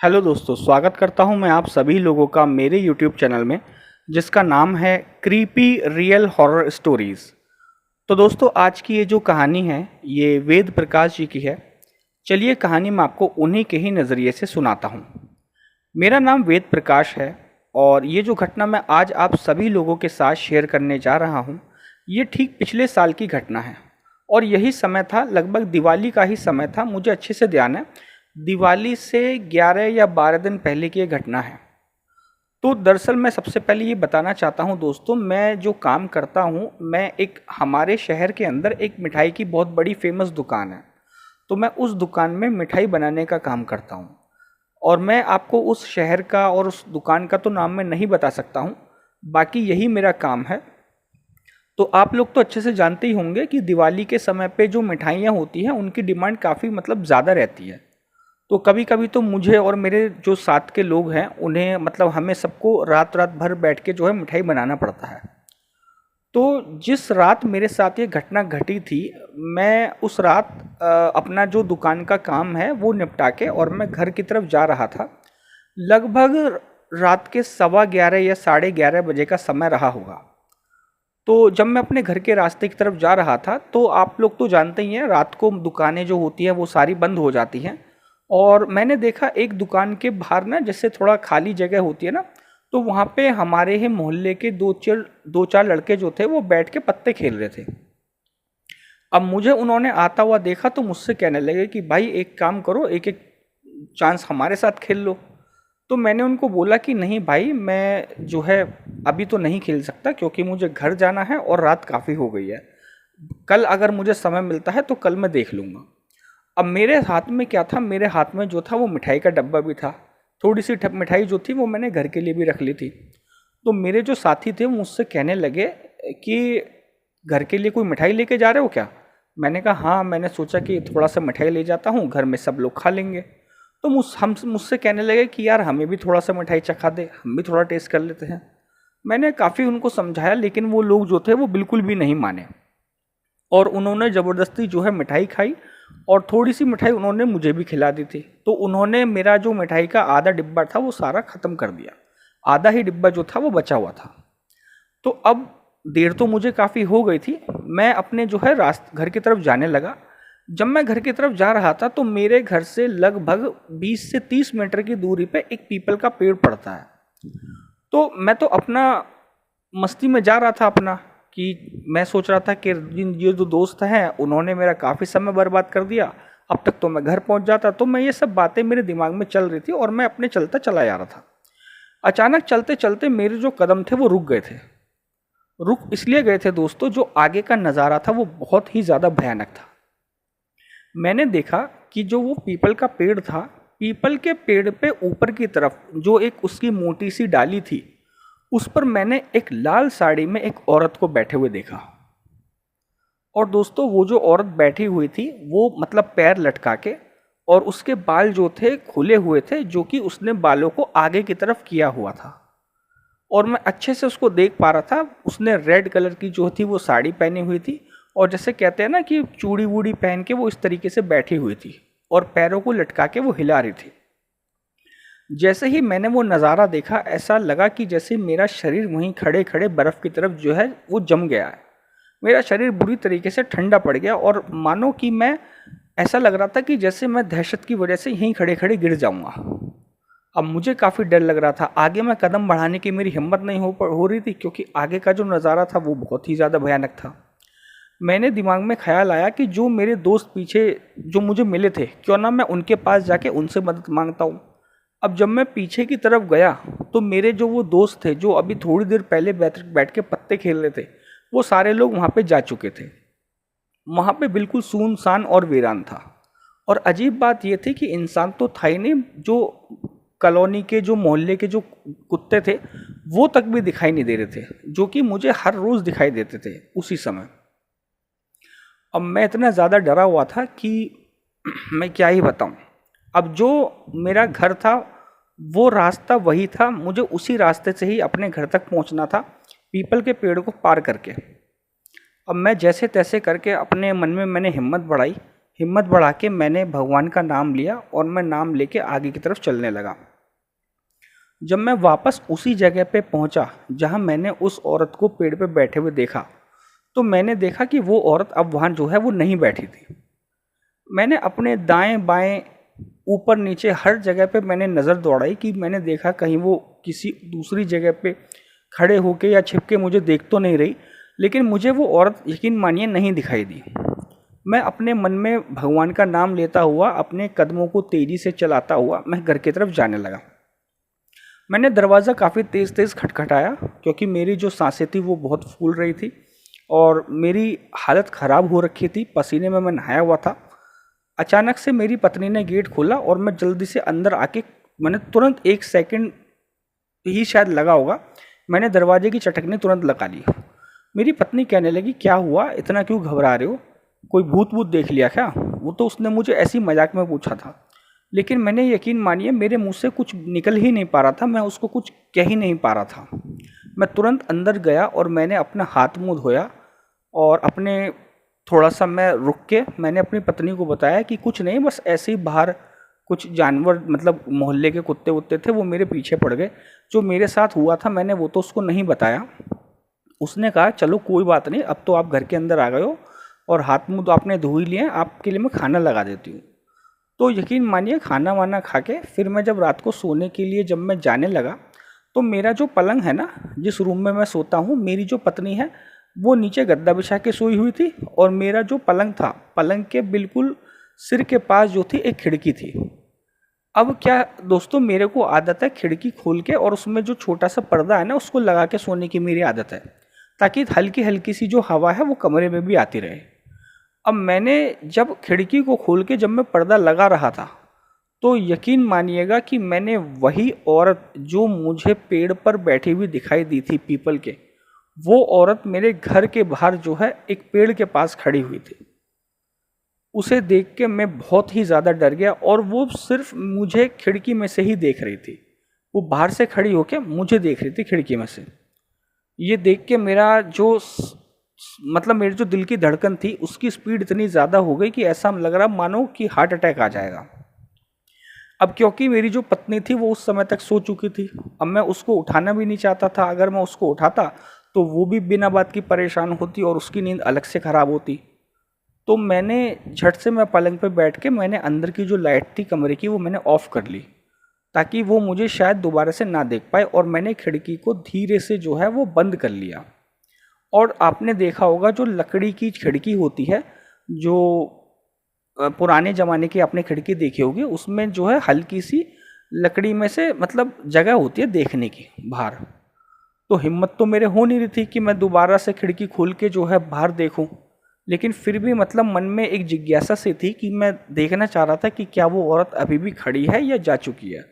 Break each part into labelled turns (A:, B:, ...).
A: Hello दोस्तों, स्वागत करता हूं मैं आप सभी लोगों का मेरे यूट्यूब चैनल में जिसका नाम है क्रीपी रियल हॉरर स्टोरीज़। तो दोस्तों, आज की ये जो कहानी है ये वेद प्रकाश जी की है। चलिए कहानी मैं आपको उन्हीं के ही नज़रिए से सुनाता हूँ। मेरा नाम वेद प्रकाश है और ये जो घटना मैं आज आप सभी लोगों के साथ शेयर करने जा रहा हूँ ये ठीक पिछले साल की घटना है। और यही समय था, लगभग दिवाली का ही समय था, मुझे अच्छे से ध्यान है। दिवाली से 11 या 12 दिन पहले की ये घटना है। तो दरअसल मैं सबसे पहले ये बताना चाहता हूँ दोस्तों, मैं जो काम करता हूँ, मैं एक हमारे शहर के अंदर एक मिठाई की बहुत बड़ी फेमस दुकान है। तो मैं उस दुकान में मिठाई बनाने का काम करता हूँ। और मैं आपको उस शहर का और उस दुकान का तो नाम मैं नहीं बता सकता हूँ, बाकी यही मेरा काम है। तो आप लोग तो अच्छे से जानते ही होंगे कि दिवाली के समय पे जो मिठाइयाँ होती हैं उनकी डिमांड काफ़ी ज़्यादा रहती है। तो कभी कभी तो मुझे और मेरे जो साथ के लोग हैं उन्हें हमें सबको रात रात भर बैठ के जो है मिठाई बनाना पड़ता है। तो जिस रात मेरे साथ ये घटना घटी थी, मैं उस रात अपना जो दुकान का काम है वो निपटा के और मैं घर की तरफ जा रहा था। लगभग रात के 11:15 या 11:30 बजे का समय रहा होगा। तो जब मैं अपने घर के रास्ते की तरफ जा रहा था तो आप लोग तो जानते ही हैं, रात को दुकानें जो होती हैं वो सारी बंद हो जाती हैं। और मैंने देखा एक दुकान के बाहर ना, जैसे थोड़ा खाली जगह होती है ना, तो वहाँ पे हमारे ही मोहल्ले के दो चार लड़के जो थे वो बैठ के पत्ते खेल रहे थे। अब मुझे उन्होंने आता हुआ देखा तो मुझसे कहने लगे कि भाई एक काम करो, एक एक चांस हमारे साथ खेल लो। तो मैंने उनको बोला कि नहीं भाई, मैं जो है अभी तो नहीं खेल सकता क्योंकि मुझे घर जाना है और रात काफ़ी हो गई है। कल अगर मुझे समय मिलता है तो कल मैं देख लूँगा। अब मेरे हाथ में क्या था, मेरे हाथ में जो था वो मिठाई का डब्बा भी था। थोड़ी सी मिठाई जो थी वो मैंने घर के लिए भी रख ली थी। तो मेरे जो साथी थे वो मुझसे कहने लगे कि घर के लिए कोई मिठाई लेके जा रहे हो क्या। मैंने कहा हाँ, मैंने सोचा कि थोड़ा सा मिठाई ले जाता हूँ, घर में सब लोग खा लेंगे। तो मुझसे कहने लगे कि यार हमें भी थोड़ा सा मिठाई चखा दे, हम भी थोड़ा टेस्ट कर लेते हैं। मैंने काफ़ी उनको समझाया लेकिन वो लोग जो थे वो बिल्कुल भी नहीं माने। और उन्होंने ज़बरदस्ती जो है मिठाई खाई और थोड़ी सी मिठाई उन्होंने मुझे भी खिला दी थी। तो उन्होंने मेरा जो मिठाई का आधा डिब्बा था वो सारा ख़त्म कर दिया, आधा ही डिब्बा जो था वो बचा हुआ था। तो अब देर तो मुझे काफ़ी हो गई थी, मैं अपने जो है घर की तरफ जाने लगा। जब मैं घर की तरफ जा रहा था तो मेरे घर से लगभग 20 से 30 मीटर की दूरी पे एक पीपल का पेड़ पड़ता है। तो मैं तो अपना मस्ती में जा रहा था अपना, कि मैं सोच रहा था कि ये जो दोस्त हैं उन्होंने मेरा काफ़ी समय बर्बाद कर दिया, अब तक तो मैं घर पहुंच जाता। तो मैं ये सब बातें मेरे दिमाग में चल रही थी और मैं अपने चलता चला जा रहा था। अचानक चलते चलते मेरे जो कदम थे वो रुक गए थे। रुक इसलिए गए थे दोस्तों, जो आगे का नज़ारा था वो बहुत ही ज़्यादा भयानक था। मैंने देखा कि जो वो पीपल का पेड़ था, पीपल के पेड़ पे ऊपर की तरफ जो एक उसकी मोटी सी डाली थी, उस पर मैंने एक लाल साड़ी में एक औरत को बैठे हुए देखा। और दोस्तों वो जो औरत बैठी हुई थी वो पैर लटका के, और उसके बाल जो थे खुले हुए थे, जो कि उसने बालों को आगे की तरफ किया हुआ था। और मैं अच्छे से उसको देख पा रहा था, उसने रेड कलर की जो थी वो साड़ी पहनी हुई थी, और जैसे कहते हैं ना कि चूड़ी वूड़ी पहन के वो इस तरीके से बैठी हुई थी और पैरों को लटका के वो हिला रही थी। जैसे ही मैंने वो नज़ारा देखा, ऐसा लगा कि जैसे मेरा शरीर वहीं खड़े खड़े बर्फ़ की तरफ जो है वो जम गया है। मेरा शरीर बुरी तरीके से ठंडा पड़ गया और मानो कि मैं, ऐसा लग रहा था कि जैसे मैं दहशत की वजह से यहीं खड़े खड़े गिर जाऊंगा। अब मुझे काफ़ी डर लग रहा था, आगे मैं कदम बढ़ाने की मेरी हिम्मत नहीं हो रही थी, क्योंकि आगे का जो नज़ारा था वो बहुत ही ज़्यादा भयानक था। मैंने दिमाग में ख्याल आया कि जो मेरे दोस्त पीछे जो मुझे मिले थे, क्यों ना मैं उनके पास जाके उनसे मदद मांगता हूँ। अब जब मैं पीछे की तरफ गया तो मेरे जो वो दोस्त थे जो अभी थोड़ी देर पहले बैठ के पत्ते खेल रहे थे, वो सारे लोग वहाँ पे जा चुके थे। वहाँ पे बिल्कुल सुनसान और वीरान था। और अजीब बात ये थी कि इंसान तो था ही नहीं, जो कॉलोनी के जो मोहल्ले के जो कुत्ते थे वो तक भी दिखाई नहीं दे रहे थे, जो कि मुझे हर रोज़ दिखाई देते थे उसी समय। अब मैं इतना ज़्यादा डरा हुआ था कि मैं क्या ही बताऊँ। अब जो मेरा घर था वो रास्ता वही था, मुझे उसी रास्ते से ही अपने घर तक पहुंचना था, पीपल के पेड़ को पार करके। अब मैं जैसे तैसे करके अपने मन में मैंने हिम्मत बढ़ाई हिम्मत बढ़ा के मैंने भगवान का नाम लिया और मैं नाम लेके आगे की तरफ चलने लगा। जब मैं वापस उसी जगह पे पहुंचा जहां मैंने उस औरत को पेड़ पे बैठे हुए देखा, तो मैंने देखा कि वो औरत अब वहां जो है वो नहीं बैठी थी। मैंने अपने दाएं बाएं ऊपर नीचे हर जगह पे मैंने नज़र दौड़ाई कि मैंने देखा कहीं वो किसी दूसरी जगह पे खड़े होके या छिप के मुझे देख तो नहीं रही, लेकिन मुझे वो औरत यकीन मानिए नहीं दिखाई दी। मैं अपने मन में भगवान का नाम लेता हुआ अपने कदमों को तेज़ी से चलाता हुआ मैं घर की तरफ जाने लगा। मैंने दरवाज़ा काफ़ी तेज़ तेज़ खटखटाया क्योंकि मेरी जो सांसें थी वो बहुत फूल रही थी और मेरी हालत ख़राब हो रखी थी, पसीने में मैं नहाया हुआ था। अचानक से मेरी पत्नी ने गेट खोला और मैं जल्दी से अंदर आके मैंने तुरंत 1 सेकंड ही शायद लगा होगा, मैंने दरवाजे की चटकनी तुरंत लगा ली। मेरी पत्नी कहने लगी, क्या हुआ, इतना क्यों घबरा रहे हो, कोई भूत वूत देख लिया क्या? वो तो उसने मुझे ऐसी मजाक में पूछा था, लेकिन मैंने यकीन मानिए मेरे मुंह से कुछ निकल ही नहीं पा रहा था, मैं उसको कुछ कह ही नहीं पा रहा था। मैं तुरंत अंदर गया और मैंने अपना हाथ मुंह धोया और अपने थोड़ा सा मैं रुक के मैंने अपनी पत्नी को बताया कि कुछ नहीं, बस ऐसे ही बाहर कुछ जानवर मतलब मोहल्ले के कुत्ते वुत्ते थे वो मेरे पीछे पड़ गए। जो मेरे साथ हुआ था मैंने वो तो उसको नहीं बताया। उसने कहा चलो कोई बात नहीं, अब तो आप घर के अंदर आ गए हो और हाथ मुंह तो आपने धो ही लिए, आपके लिए मैं खाना लगा देती हूँ। तो यकीन मानिए खाना वाना खा के फिर मैं जब रात को सोने के लिए जब मैं जाने लगा, तो मेरा जो पलंग है ना, जिस रूम में मैं सोता हूँ, मेरी जो पत्नी है वो नीचे गद्दा बिछा के सोई हुई थी और मेरा जो पलंग था, पलंग के बिल्कुल सिर के पास जो थी एक खिड़की थी। अब क्या दोस्तों, मेरे को आदत है खिड़की खोल के और उसमें जो छोटा सा पर्दा है ना उसको लगा के सोने की मेरी आदत है, ताकि हल्की हल्की सी जो हवा है वो कमरे में भी आती रहे। अब मैंने जब खिड़की को खोल के जब मैं पर्दा लगा रहा था, तो यकीन मानिएगा कि मैंने वही औरत जो मुझे पेड़ पर बैठी हुई दिखाई दी थी पीपल के, वो औरत मेरे घर के बाहर जो है एक पेड़ के पास खड़ी हुई थी। उसे देख के मैं बहुत ही ज़्यादा डर गया और वो सिर्फ मुझे खिड़की में से ही देख रही थी। वो बाहर से खड़ी होकर मुझे देख रही थी खिड़की में से। ये देख के मेरा जो मतलब मेरी जो दिल की धड़कन थी उसकी स्पीड इतनी ज़्यादा हो गई कि ऐसा लग रहा मानो कि हार्ट अटैक आ जाएगा। अब क्योंकि मेरी जो पत्नी थी वो उस समय तक सो चुकी थी, अब मैं उसको उठाना भी नहीं चाहता था। अगर मैं उसको उठाता तो वो भी बिना बात की परेशान होती और उसकी नींद अलग से ख़राब होती। तो मैंने झट से मैं पलंग पे बैठ के मैंने अंदर की जो लाइट थी कमरे की वो मैंने ऑफ़ कर ली, ताकि वो मुझे शायद दोबारा से ना देख पाए, और मैंने खिड़की को धीरे से जो है वो बंद कर लिया। और आपने देखा होगा जो लकड़ी की खिड़की होती है, जो पुराने ज़माने की आपने खिड़की देखी होगी, उसमें जो है हल्की सी लकड़ी में से मतलब जगह होती है देखने की बाहर। तो हिम्मत तो मेरे हो नहीं रही थी कि मैं दोबारा से खिड़की खोल के जो है बाहर देखूं, लेकिन फिर भी मतलब मन में एक जिज्ञासा सी थी कि मैं देखना चाह रहा था कि क्या वो औरत अभी भी खड़ी है या जा चुकी है।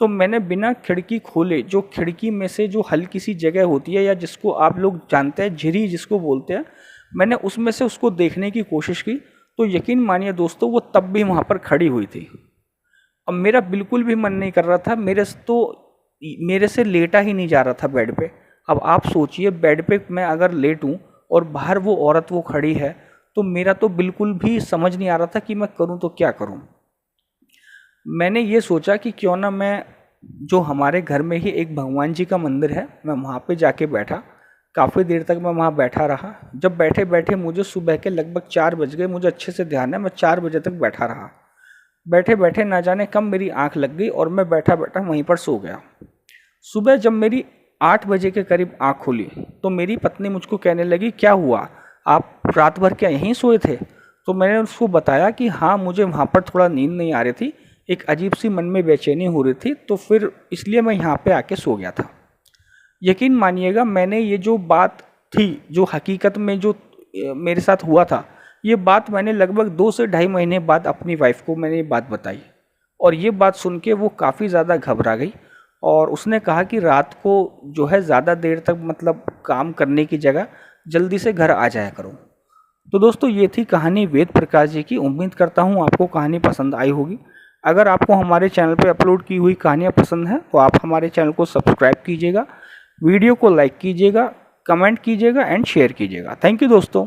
A: तो मैंने बिना खिड़की खोले जो खिड़की में से जो हल्की सी जगह होती है, या जिसको आप लोग जानते हैं झिरी जिसको बोलते हैं, मैंने उसमें से उसको देखने की कोशिश की। तो यकीन मानिए दोस्तों वो तब भी वहाँ पर खड़ी हुई थी। अब मेरा बिल्कुल भी मन नहीं कर रहा था, मेरे से लेटा ही नहीं जा रहा था बेड पे। अब आप सोचिए बेड पे मैं अगर लेटूं और बाहर वो औरत वो खड़ी है, तो मेरा तो बिल्कुल भी समझ नहीं आ रहा था कि मैं करूं तो क्या करूं। मैंने ये सोचा कि क्यों ना मैं जो हमारे घर में ही एक भगवान जी का मंदिर है, मैं वहाँ पे जाके बैठा। काफ़ी देर तक मैं वहाँ बैठा रहा। जब बैठे बैठे मुझे सुबह के लगभग 4 बज गए, मुझे अच्छे से ध्यान है, मैं 4 बजे तक बैठा रहा। बैठे बैठे ना जाने कब मेरी आंख लग गई और मैं बैठा बैठा वहीं पर सो गया। सुबह जब मेरी 8 बजे के करीब आंख खुली तो मेरी पत्नी मुझको कहने लगी, क्या हुआ, आप रात भर क्या यहीं सोए थे? तो मैंने उसको बताया कि हाँ, मुझे वहाँ पर थोड़ा नींद नहीं आ रही थी, एक अजीब सी मन में बेचैनी हो रही थी, तो फिर इसलिए मैं यहाँ पे आके सो गया था। यकीन मानिएगा मैंने ये जो बात थी, जो हकीकत में जो मेरे साथ हुआ था, ये बात मैंने लगभग 2 से ढाई महीने बाद अपनी वाइफ को मैंने ये बात बताई, और ये बात सुन के वो काफ़ी ज़्यादा घबरा गई और उसने कहा कि रात को जो है ज़्यादा देर तक मतलब काम करने की जगह जल्दी से घर आ जाया करो। तो दोस्तों ये थी कहानी वेद प्रकाश जी की। उम्मीद करता हूँ आपको कहानी पसंद आई होगी। अगर आपको हमारे चैनल पर अपलोड की हुई कहानियाँ पसंद हैं तो आप हमारे चैनल को सब्सक्राइब कीजिएगा, वीडियो को लाइक कीजिएगा, कमेंट कीजिएगा एंड शेयर कीजिएगा। थैंक यू दोस्तों।